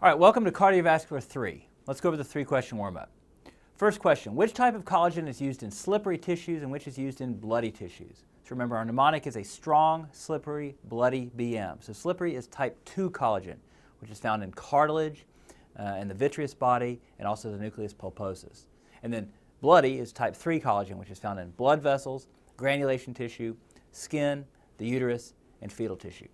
All right, welcome to Cardiovascular 3. Let's go over the three-question warm-up. First question, which type of collagen is used in slippery tissues and which is used in bloody tissues? So remember, our mnemonic is a strong, slippery, bloody BM. So slippery is type 2 collagen, which is found in cartilage, in the vitreous body, and also the nucleus pulposus. And then bloody is type 3 collagen, which is found in blood vessels, granulation tissue, skin, the uterus, and fetal tissue.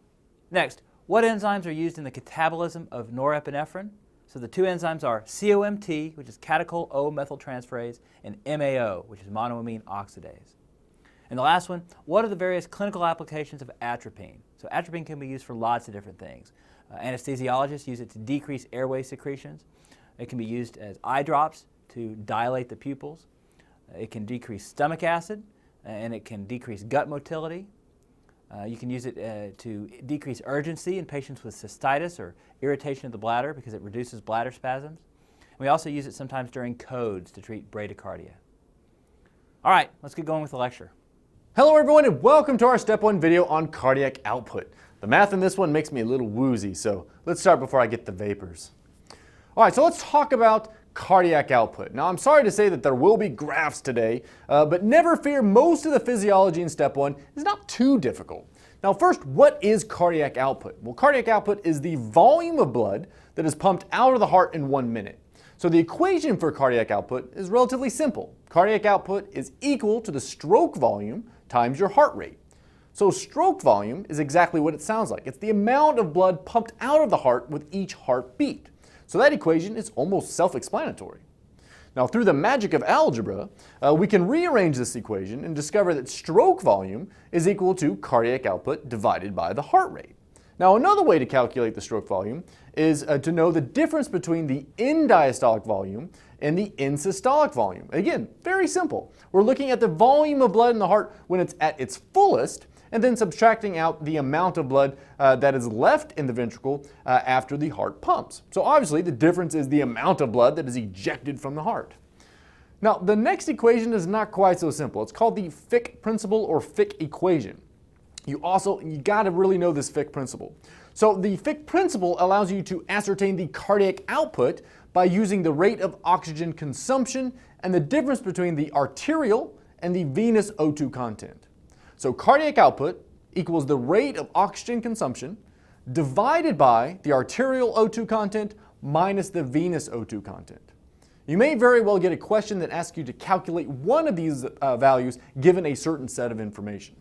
Next, what enzymes are used in the catabolism of norepinephrine? So the two enzymes are COMT, which is catechol O-methyltransferase, and MAO, which is monoamine oxidase. And the last one, what are the various clinical applications of atropine? So atropine can be used for lots of different things. Anesthesiologists use it to decrease airway secretions. It can be used as eye drops to dilate the pupils. It can decrease stomach acid, and it can decrease gut motility. You can use it to decrease urgency in patients with cystitis or irritation of the bladder because it reduces bladder spasms. And we also use it sometimes during codes to treat bradycardia. All right, let's get going with the lecture. Hello everyone and welcome to our Step 1 video on cardiac output. The math in this one makes me a little woozy, so let's start before I get the vapors. All right, so let's talk about cardiac output. Now I'm sorry to say that there will be graphs today, but never fear, most of the physiology in Step 1 is not too difficult. Now first, what is cardiac output? Well, cardiac output is the volume of blood that is pumped out of the heart in 1 minute. So the equation for cardiac output is relatively simple. Cardiac output is equal to the stroke volume times your heart rate. So stroke volume is exactly what it sounds like. It's the amount of blood pumped out of the heart with each heartbeat. So that equation is almost self-explanatory. Now through the magic of algebra, we can rearrange this equation and discover that stroke volume is equal to cardiac output divided by the heart rate. Now another way to calculate the stroke volume is to know the difference between the end-diastolic volume and the end-systolic volume. Again, very simple. We're looking at the volume of blood in the heart when it's at its fullest, and then subtracting out the amount of blood that is left in the ventricle after the heart pumps. So obviously the difference is the amount of blood that is ejected from the heart. Now the next equation is not quite so simple. It's called the Fick principle or Fick equation. You got to really know this Fick principle. So the Fick principle allows you to ascertain the cardiac output by using the rate of oxygen consumption and the difference between the arterial and the venous O2 content. So cardiac output equals the rate of oxygen consumption divided by the arterial O2 content minus the venous O2 content. You may very well get a question that asks you to calculate one of these values given a certain set of information.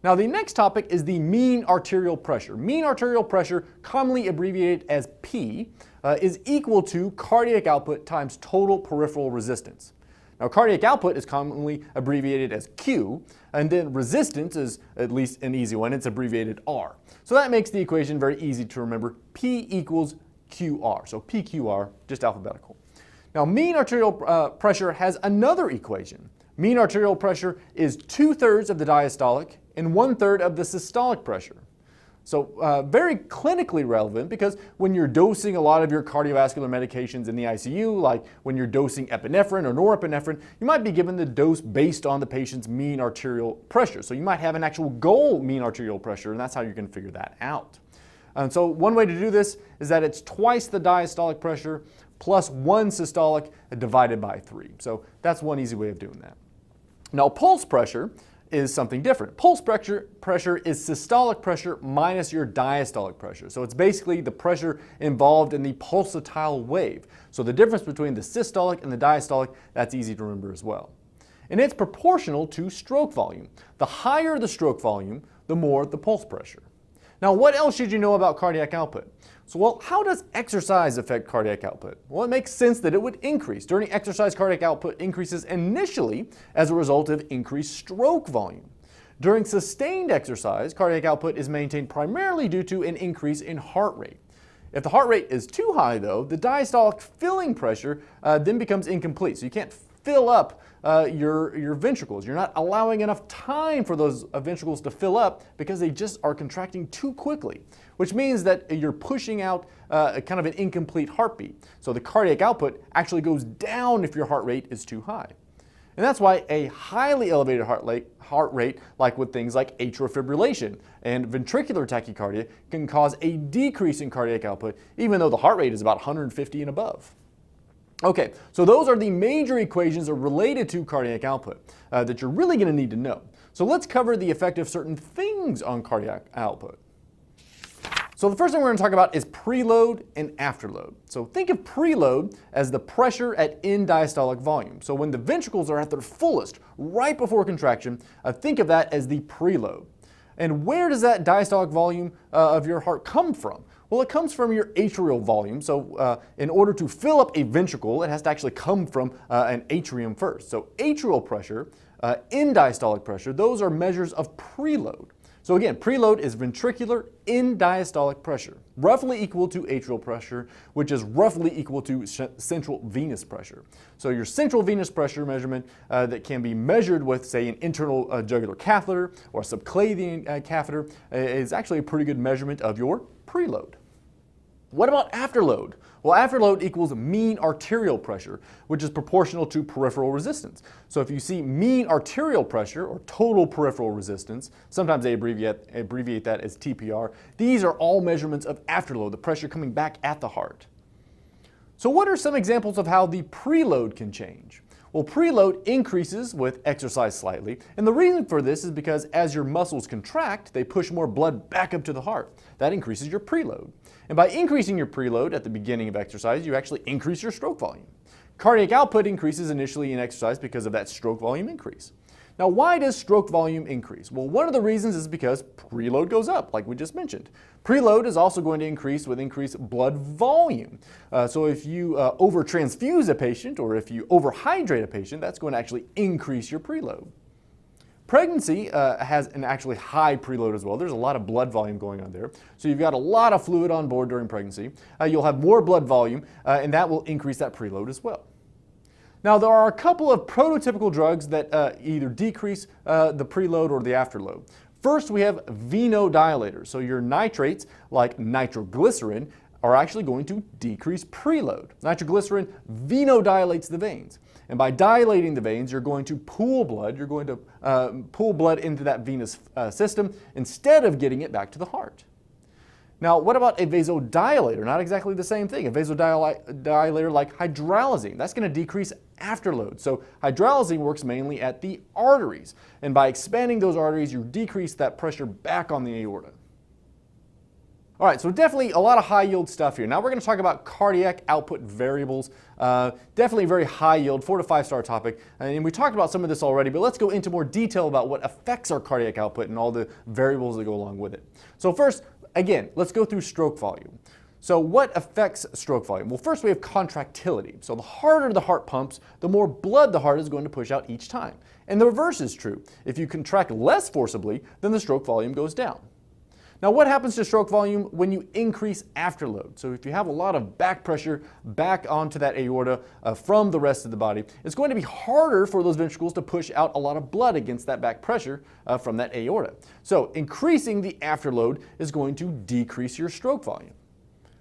Now the next topic is the mean arterial pressure. Mean arterial pressure, commonly abbreviated as P, is equal to cardiac output times total peripheral resistance. Now cardiac output is commonly abbreviated as Q, and then resistance is at least an easy one, it's abbreviated R. So that makes the equation very easy to remember. P equals QR, so PQR, just alphabetical. Now mean arterial pressure has another equation. Mean arterial pressure is 2/3 of the diastolic and 1/3 of the systolic pressure. So very clinically relevant because when you're dosing a lot of your cardiovascular medications in the ICU, like when you're dosing epinephrine or norepinephrine, you might be given the dose based on the patient's mean arterial pressure. So you might have an actual goal mean arterial pressure, and that's how you can figure that out. And so one way to do this is that it's twice the diastolic pressure plus 1 systolic divided by 3. So that's one easy way of doing that. Now pulse pressure is something different. Pulse pressure is systolic pressure minus your diastolic pressure. So it's basically the pressure involved in the pulsatile wave. So the difference between the systolic and the diastolic, that's easy to remember as well. And it's proportional to stroke volume. The higher the stroke volume, the more the pulse pressure. Now what else should you know about cardiac output? So well, how does exercise affect cardiac output? Well, it makes sense that it would increase. During exercise, cardiac output increases initially as a result of increased stroke volume. During sustained exercise, cardiac output is maintained primarily due to an increase in heart rate. If the heart rate is too high though, the diastolic filling pressure then becomes incomplete. So you can't fill up your ventricles. You're not allowing enough time for those ventricles to fill up because they just are contracting too quickly, which means that you're pushing out kind of an incomplete heartbeat. So the cardiac output actually goes down if your heart rate is too high. And that's why a highly elevated heart rate, like with things like atrial fibrillation and ventricular tachycardia, can cause a decrease in cardiac output, even though the heart rate is about 150 and above. Okay, so those are the major equations that are related to cardiac output that you're really going to need to know. So let's cover the effect of certain things on cardiac output. So the first thing we're going to talk about is preload and afterload. So think of preload as the pressure at end diastolic volume. So when the ventricles are at their fullest, right before contraction, think of that as the preload. And where does that diastolic volume of your heart come from? Well, it comes from your atrial volume. So in order to fill up a ventricle, it has to actually come from an atrium first. So atrial pressure, end diastolic pressure, those are measures of preload. So again, preload is ventricular end diastolic pressure, roughly equal to atrial pressure, which is roughly equal to central venous pressure. So your central venous pressure measurement that can be measured with, say, an internal jugular catheter or a subclavian catheter is actually a pretty good measurement of your preload. What about afterload? Well, afterload equals mean arterial pressure, which is proportional to peripheral resistance. So if you see mean arterial pressure or total peripheral resistance, sometimes they abbreviate that as TPR, these are all measurements of afterload, the pressure coming back at the heart. So what are some examples of how the preload can change? Well, preload increases with exercise slightly, and the reason for this is because as your muscles contract, they push more blood back up to the heart. That increases your preload. And by increasing your preload at the beginning of exercise, you actually increase your stroke volume. Cardiac output increases initially in exercise because of that stroke volume increase. Now, why does stroke volume increase? Well, one of the reasons is because preload goes up, like we just mentioned. Preload is also going to increase with increased blood volume. So if you overtransfuse a patient or if you overhydrate a patient, that's going to actually increase your preload. Pregnancy has an actually high preload as well. There's a lot of blood volume going on there. So you've got a lot of fluid on board during pregnancy. You'll have more blood volume, and that will increase that preload as well. Now, there are a couple of prototypical drugs that either decrease the preload or the afterload. First, we have venodilators. So your nitrates, like nitroglycerin, are actually going to decrease preload. Nitroglycerin venodilates the veins. And by dilating the veins, you're going to pool blood. You're going to pool blood into that venous system instead of getting it back to the heart. Now, what about a vasodilator? Not exactly the same thing. A vasodilator like hydralazine, that's going to decrease afterload. So hydralazine works mainly at the arteries. And by expanding those arteries, you decrease that pressure back on the aorta. All right, so definitely a lot of high yield stuff here. Now we're going to talk about cardiac output variables. Definitely very high yield, 4 to 5 star topic. And we talked about some of this already, but let's go into more detail about what affects our cardiac output and all the variables that go along with it. So first, again, let's go through stroke volume. So what affects stroke volume? Well, first we have contractility. So the harder the heart pumps, the more blood the heart is going to push out each time. And the reverse is true. If you contract less forcibly, then the stroke volume goes down. Now, what happens to stroke volume when you increase afterload? So if you have a lot of back pressure back onto that aorta from the rest of the body, it's going to be harder for those ventricles to push out a lot of blood against that back pressure from that aorta. So increasing the afterload is going to decrease your stroke volume.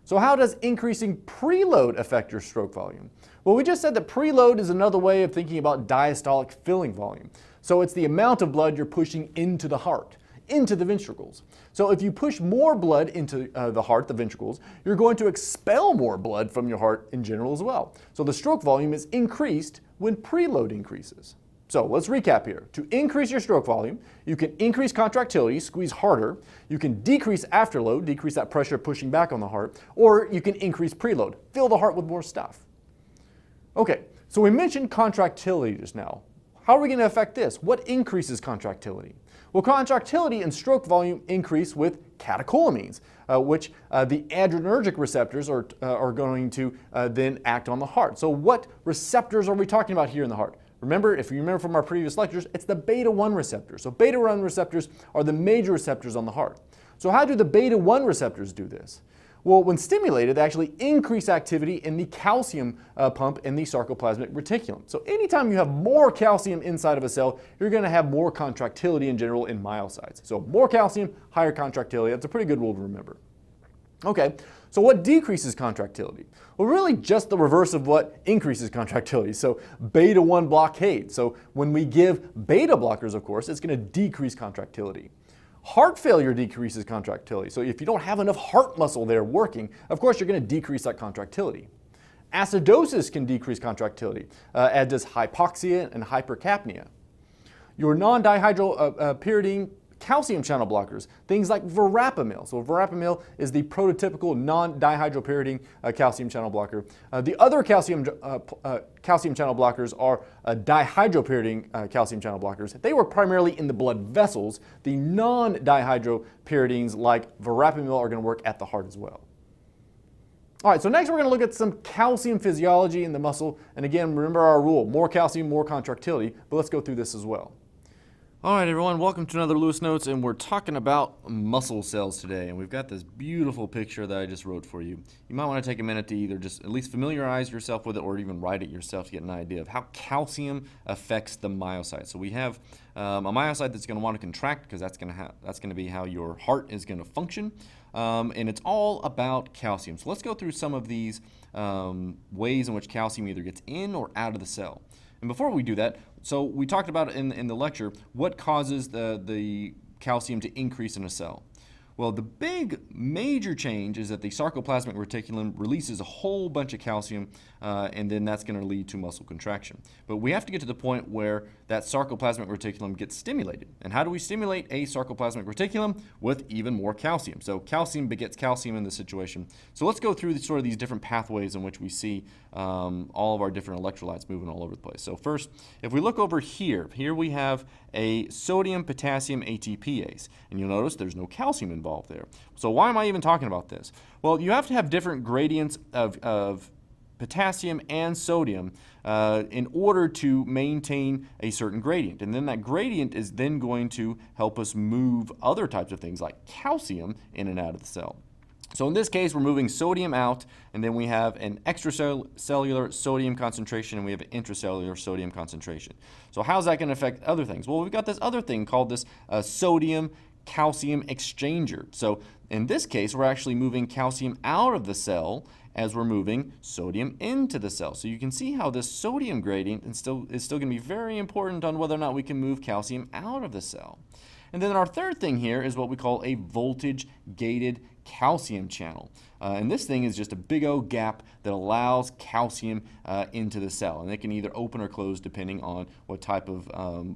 So how does increasing preload affect your stroke volume? Well, we just said that preload is another way of thinking about diastolic filling volume. So it's the amount of blood you're pushing into the heart, into the ventricles. So if you push more blood into the heart, the ventricles, you're going to expel more blood from your heart in general as well. So the stroke volume is increased when preload increases. So let's recap here. To increase your stroke volume, you can increase contractility, squeeze harder. You can decrease afterload, decrease that pressure pushing back on the heart, or you can increase preload, fill the heart with more stuff. Okay, so we mentioned contractility just now. How are we going to affect this? What increases contractility? Well, contractility and stroke volume increase with catecholamines, which the adrenergic receptors are going to then act on the heart. So what receptors are we talking about here in the heart? Remember, if you remember from our previous lectures, it's the beta-1 receptors. So beta-1 receptors are the major receptors on the heart. So how do the beta-1 receptors do this? Well, when stimulated, they actually increase activity in the calcium pump in the sarcoplasmic reticulum. So anytime you have more calcium inside of a cell, you're going to have more contractility in general in myocytes. So more calcium, higher contractility. That's a pretty good rule to remember. Okay, so what decreases contractility? Well, really just the reverse of what increases contractility, so beta 1 blockade. So when we give beta blockers, of course, it's going to decrease contractility. Heart failure decreases contractility. So if you don't have enough heart muscle there working, of course you're going to decrease that contractility. Acidosis can decrease contractility, as does hypoxia and hypercapnia. Your non-dihydropyridine calcium channel blockers, things like verapamil. So verapamil is the prototypical non-dihydropyridine calcium channel blocker. The other calcium channel blockers are dihydropyridine calcium channel blockers. They were primarily in the blood vessels. The non-dihydropyridines like verapamil are going to work at the heart as well. All right, so next we're going to look at some calcium physiology in the muscle. And again, remember our rule, more calcium, more contractility, but let's go through this as well. All right, everyone, welcome to another Lewis Notes, and we're talking about muscle cells today. And we've got this beautiful picture that I just wrote for you. You might want to take a minute to either just at least familiarize yourself with it or even write it yourself to get an idea of how calcium affects the myocyte. So we have a myocyte that's going to want to contract because that's going to be how your heart is going to function. And it's all about calcium. So let's go through some of these ways in which calcium either gets in or out of the cell. And before we do that, so we talked about in the lecture what causes the calcium to increase in a cell. Well, the big major change is that the sarcoplasmic reticulum releases a whole bunch of calcium, and then that's going to lead to muscle contraction. But we have to get to the point where that sarcoplasmic reticulum gets stimulated. And how do we stimulate a sarcoplasmic reticulum? With even more calcium. So calcium begets calcium in this situation. So let's go through sort of these different pathways in which we see all of our different electrolytes moving all over the place. So first, if we look over here we have a sodium potassium ATPase. And you'll notice there's no calcium involved there. So why am I even talking about this? Well, you have to have different gradients of potassium and sodium in order to maintain a certain gradient. And then that gradient is then going to help us move other types of things like calcium in and out of the cell. So in this case, we're moving sodium out, and then we have an extracellular sodium concentration, and we have an intracellular sodium concentration. So how's that going to affect other things? Well, we've got this other thing called this sodium-calcium exchanger. So in this case, we're actually moving calcium out of the cell as we're moving sodium into the cell. So you can see how this sodium gradient is still going to be very important on whether or not we can move calcium out of the cell. And then our third thing here is what we call a voltage-gated calcium channel. And this thing is just a big old gap that allows calcium into the cell. And it can either open or close depending on what type of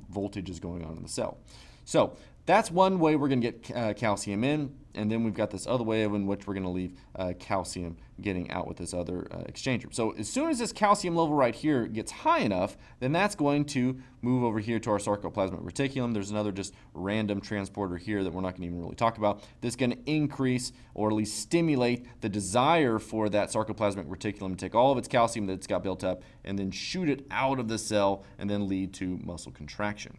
voltage is going on in the cell. So that's one way we're going to get calcium in, and then we've got this other way in which we're going to leave calcium getting out with this other exchanger. So as soon as this calcium level right here gets high enough, then that's going to move over here to our sarcoplasmic reticulum. There's another just random transporter here that we're not going to even really talk about. That's going to increase or at least stimulate the desire for that sarcoplasmic reticulum to take all of its calcium that it's got built up and then shoot it out of the cell and then lead to muscle contraction.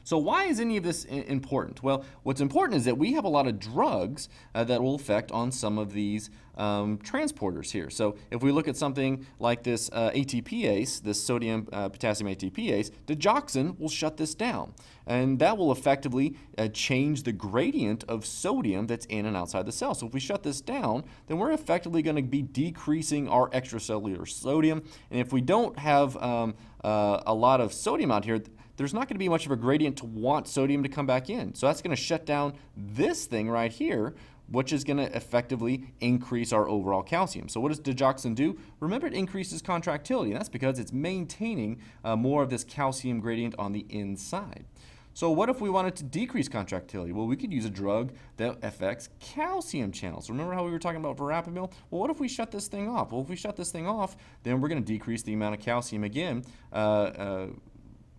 So why is any of this important? Well, what's important is that we have a lot of drugs that will affect on some of these transporters here. So if we look at something like this ATPase, this sodium potassium ATPase, digoxin will shut this down. And that will effectively change the gradient of sodium that's in and outside the cell. So if we shut this down, then we're effectively going to be decreasing our extracellular sodium. And if we don't have a lot of sodium out here, there's not going to be much of a gradient to want sodium to come back in. So that's going to shut down this thing right here, which is going to effectively increase our overall calcium. So what does digoxin do? Remember, it increases contractility, and that's because it's maintaining more of this calcium gradient on the inside. So what if we wanted to decrease contractility? Well, we could use a drug that affects calcium channels. Remember how we were talking about verapamil? Well, what if we shut this thing off? Well, if we shut this thing off, then we're going to decrease the amount of calcium again,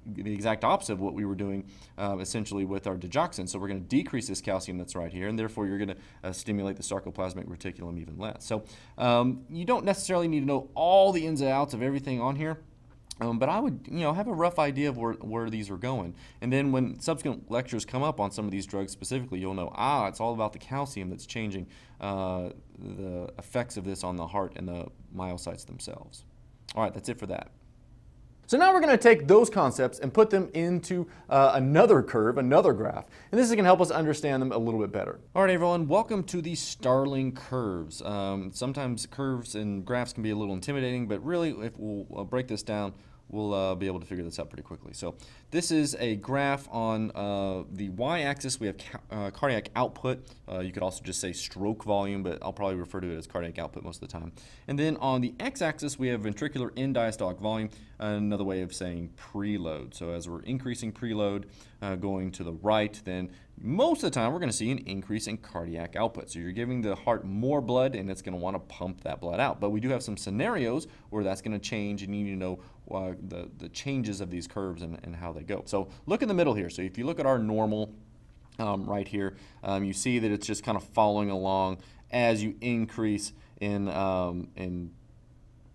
the exact opposite of what we were doing essentially with our digoxin. So we're going to decrease this calcium that's right here, and therefore you're going to stimulate the sarcoplasmic reticulum even less. So you don't necessarily need to know all the ins and outs of everything on here. But I would, have a rough idea of where these are going. And then when subsequent lectures come up on some of these drugs specifically, you'll know, it's all about the calcium that's changing the effects of this on the heart and the myocytes themselves. All right, that's it for that. So now we're going to take those concepts and put them into another curve, another graph, and this is going to help us understand them a little bit better. All right, everyone, welcome to the Starling curves. Sometimes curves and graphs can be a little intimidating, but really, if we'll break this down, we'll be able to figure this out pretty quickly. So this is a graph on the y-axis. We have cardiac output. You could also just say stroke volume, but I'll probably refer to it as cardiac output most of the time. And then on the x-axis, we have ventricular end diastolic volume, another way of saying preload. So as we're increasing preload going to the right, then most of the time we're going to see an increase in cardiac output. So you're giving the heart more blood, and it's going to want to pump that blood out. But we do have some scenarios where that's going to change, and you need to know the changes of these curves and how they go. So look in the middle here. So if you look at our normal right here, you see that it's just kind of following along as you increase in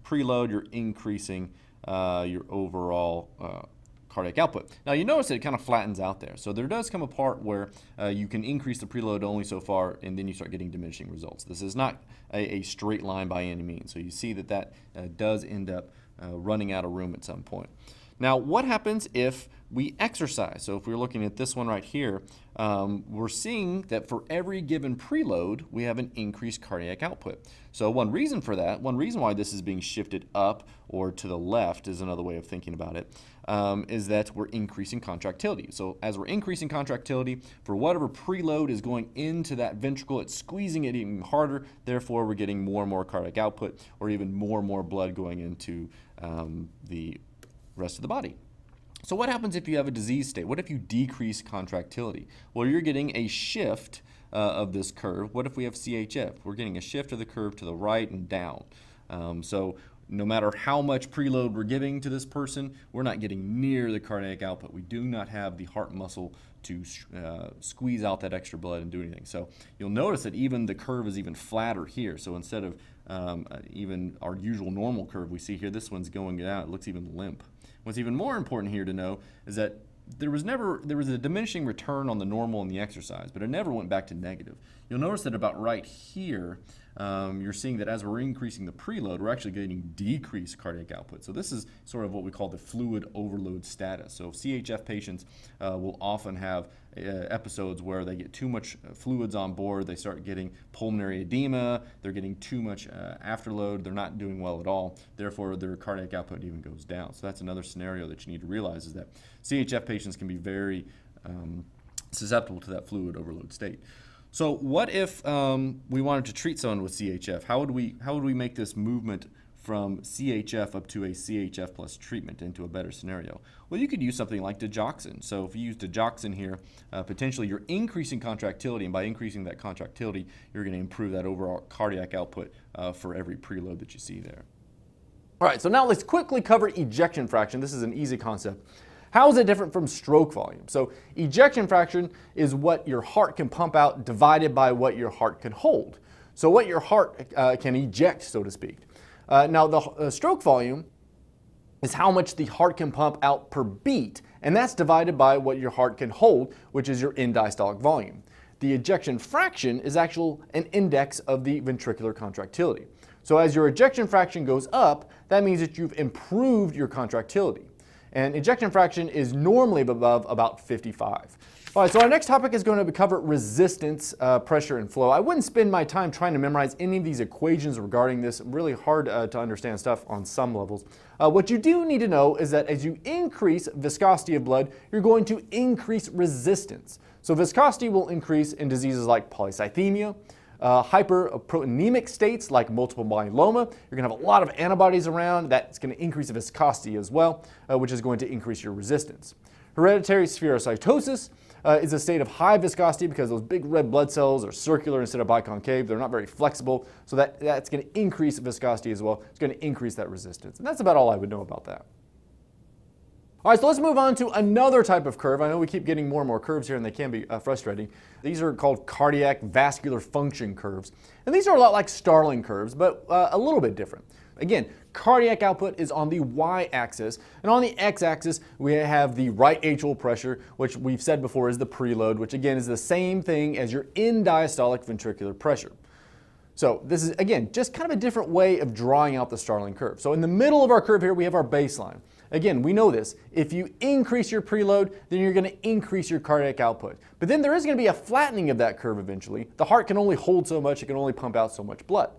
preload, you're increasing your overall cardiac output. Now you notice that it kind of flattens out there. So there does come a part where you can increase the preload only so far, and then you start getting diminishing results. This is not a straight line by any means. So you see that does end up running out of room at some point. Now, what happens if we exercise? So if we're looking at this one right here, we're seeing that for every given preload, we have an increased cardiac output. So one reason for that, one reason why this is being shifted up or to the left is another way of thinking about it, is that we're increasing contractility. So as we're increasing contractility, for whatever preload is going into that ventricle, it's squeezing it even harder. Therefore, we're getting more and more cardiac output, or even more blood going into the rest of the body. So what happens if you have a disease state? What if you decrease contractility? Well, you're getting a shift of this curve. What if we have CHF? We're getting a shift of the curve to the right and down. So no matter how much preload we're giving to this person, we're not getting near the cardiac output. We do not have the heart muscle to squeeze out that extra blood and do anything. So you'll notice that even the curve is even flatter here. So instead of even our usual normal curve we see here, this one's going down. It looks even limp. What's even more important here to know is that there was a diminishing return on the normal and the exercise, but it never went back to negative. You'll notice that about right here, you're seeing that as we're increasing the preload, we're actually getting decreased cardiac output. So this is sort of what we call the fluid overload status. So CHF patients will often have episodes where they get too much fluids on board. They start getting pulmonary edema. They're getting too much afterload. They're not doing well at all. Therefore, their cardiac output even goes down. So that's another scenario that you need to realize, is that CHF patients can be very susceptible to that fluid overload state. So what if we wanted to treat someone with CHF? How would we make this movement from CHF up to a CHF plus treatment into a better scenario? Well, you could use something like digoxin. So if you use digoxin here, potentially you're increasing contractility, and by increasing that contractility, you're going to improve that overall cardiac output for every preload that you see there. All right, so now let's quickly cover ejection fraction. This is an easy concept. How is it different from stroke volume? So ejection fraction is what your heart can pump out divided by what your heart can hold. So what your heart can eject, so to speak. Now the stroke volume is how much the heart can pump out per beat, and that's divided by what your heart can hold, which is your end diastolic volume. The ejection fraction is an index of the ventricular contractility. So as your ejection fraction goes up, that means that you've improved your contractility. And ejection fraction is normally above about 55. All right, so our next topic is going to cover resistance, pressure, and flow. I wouldn't spend my time trying to memorize any of these equations regarding this. Really hard to understand stuff on some levels. What you do need to know is that as you increase viscosity of blood, you're going to increase resistance. So viscosity will increase in diseases like polycythemia, hyperproteinemic states like multiple myeloma. You're going to have a lot of antibodies around. That's going to increase the viscosity as well, which is going to increase your resistance. Hereditary spherocytosis is a state of high viscosity because those big red blood cells are circular instead of biconcave. They're not very flexible, so that's going to increase viscosity as well. It's going to increase that resistance. And that's about all I would know about that. All right, so let's move on to another type of curve. I know we keep getting more and more curves here, and they can be frustrating. These are called cardiac vascular function curves. And these are a lot like Starling curves, but a little bit different. Again, cardiac output is on the y-axis, and on the x-axis we have the right atrial pressure, which we've said before is the preload, which again is the same thing as your end diastolic ventricular pressure. So this is, again, just kind of a different way of drawing out the Starling curve. So in the middle of our curve here, we have our baseline. Again, we know this. If you increase your preload, then you're going to increase your cardiac output. But then there is going to be a flattening of that curve eventually. The heart can only hold so much, it can only pump out so much blood.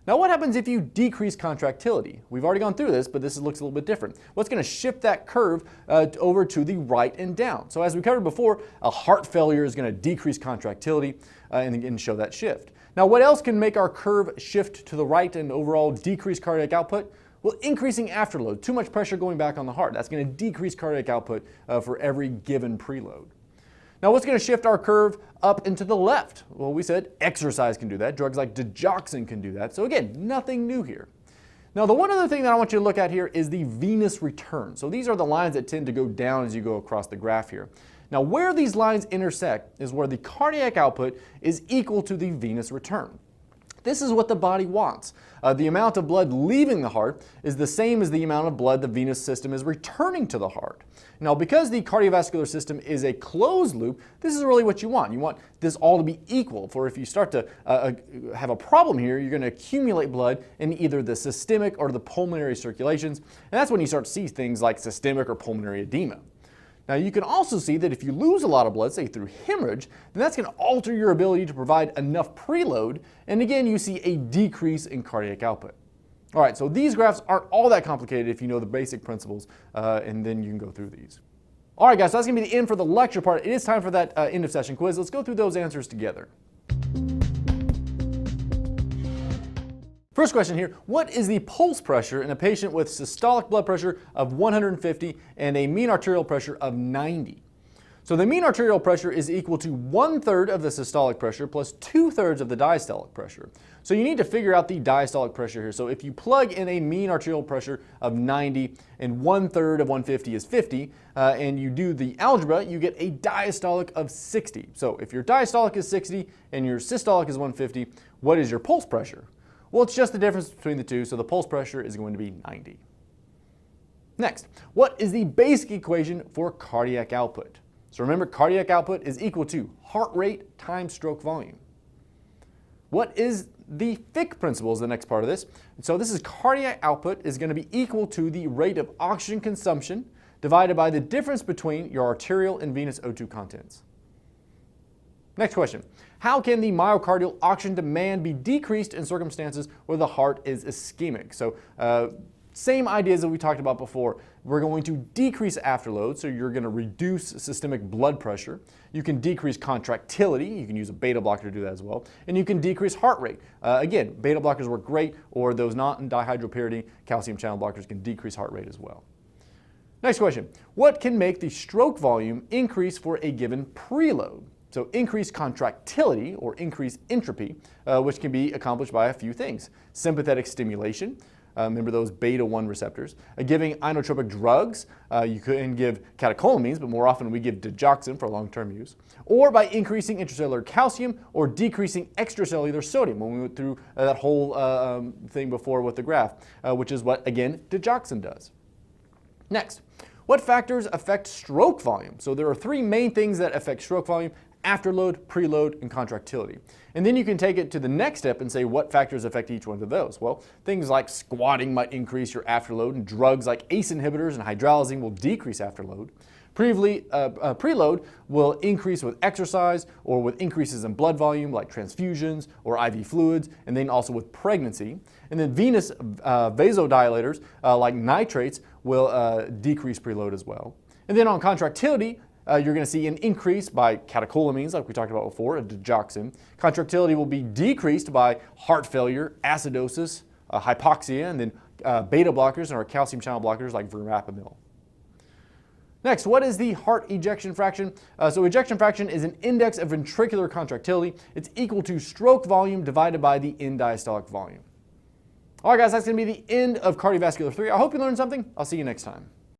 Now what happens if you decrease contractility? We've already gone through this, but this looks a little bit different. What's going to shift that curve over to the right and down? So as we covered before, a heart failure is going to decrease contractility and show that shift. Now what else can make our curve shift to the right and overall decrease cardiac output? Well, increasing afterload, too much pressure going back on the heart. That's going to decrease cardiac output for every given preload. Now what's going to shift our curve up and to the left? Well, we said exercise can do that. Drugs like digoxin can do that. So again, nothing new here. Now the one other thing that I want you to look at here is the venous return. So these are the lines that tend to go down as you go across the graph here. Now where these lines intersect is where the cardiac output is equal to the venous return. This is what the body wants. The amount of blood leaving the heart is the same as the amount of blood the venous system is returning to the heart. Now, because the cardiovascular system is a closed loop, this is really what you want. You want this all to be equal, for if you start to have a problem here, you're going to accumulate blood in either the systemic or the pulmonary circulations, and that's when you start to see things like systemic or pulmonary edema. Now you can also see that if you lose a lot of blood, say through hemorrhage, then that's going to alter your ability to provide enough preload, and again you see a decrease in cardiac output. All right, so these graphs aren't all that complicated if you know the basic principles, and then you can go through these. All right guys, so that's going to be the end for the lecture part. It is time for that end of session quiz. Let's go through those answers together. First question here, what is the pulse pressure in a patient with systolic blood pressure of 150 and a mean arterial pressure of 90? So the mean arterial pressure is equal to 1/3 of the systolic pressure plus 2/3 of the diastolic pressure. So you need to figure out the diastolic pressure here. So if you plug in a mean arterial pressure of 90 and 1/3 of 150 is 50, and you do the algebra, you get a diastolic of 60. So if your diastolic is 60 and your systolic is 150, what is your pulse pressure? Well, it's just the difference between the two, so the pulse pressure is going to be 90. Next, what is the basic equation for cardiac output? So remember, cardiac output is equal to heart rate times stroke volume. What is the Fick principle is the next part of this. So this is cardiac output is going to be equal to the rate of oxygen consumption divided by the difference between your arterial and venous O2 contents. Next question. How can the myocardial oxygen demand be decreased in circumstances where the heart is ischemic? So same ideas that we talked about before. We're going to decrease afterload, so you're going to reduce systemic blood pressure. You can decrease contractility. You can use a beta blocker to do that as well. And you can decrease heart rate. Again, beta blockers work great, or those not in dihydropyridine calcium channel blockers can decrease heart rate as well. Next question. What can make the stroke volume increase for a given preload? So increased contractility or increased entropy, which can be accomplished by a few things. Sympathetic stimulation, remember those beta-1 receptors. Giving inotropic drugs, you can give catecholamines, but more often we give digoxin for long-term use. Or by increasing intracellular calcium or decreasing extracellular sodium, when we went through that whole thing before with the graph, which is what, again, digoxin does. Next, what factors affect stroke volume? So there are three main things that affect stroke volume: afterload, preload, and contractility. And then you can take it to the next step and say what factors affect each one of those. Well, things like squatting might increase your afterload, and drugs like ACE inhibitors and hydralazine will decrease afterload. Preload will increase with exercise or with increases in blood volume like transfusions or IV fluids, and then also with pregnancy. And then venous vasodilators like nitrates will decrease preload as well. And then on contractility, you're going to see an increase by catecholamines, like we talked about before, a digoxin. Contractility will be decreased by heart failure, acidosis, hypoxia, and then beta blockers and our calcium channel blockers like verapamil. Next, what is the heart ejection fraction? So ejection fraction is an index of ventricular contractility. It's equal to stroke volume divided by the end diastolic volume. All right, guys, that's going to be the end of Cardiovascular 3. I hope you learned something. I'll see you next time.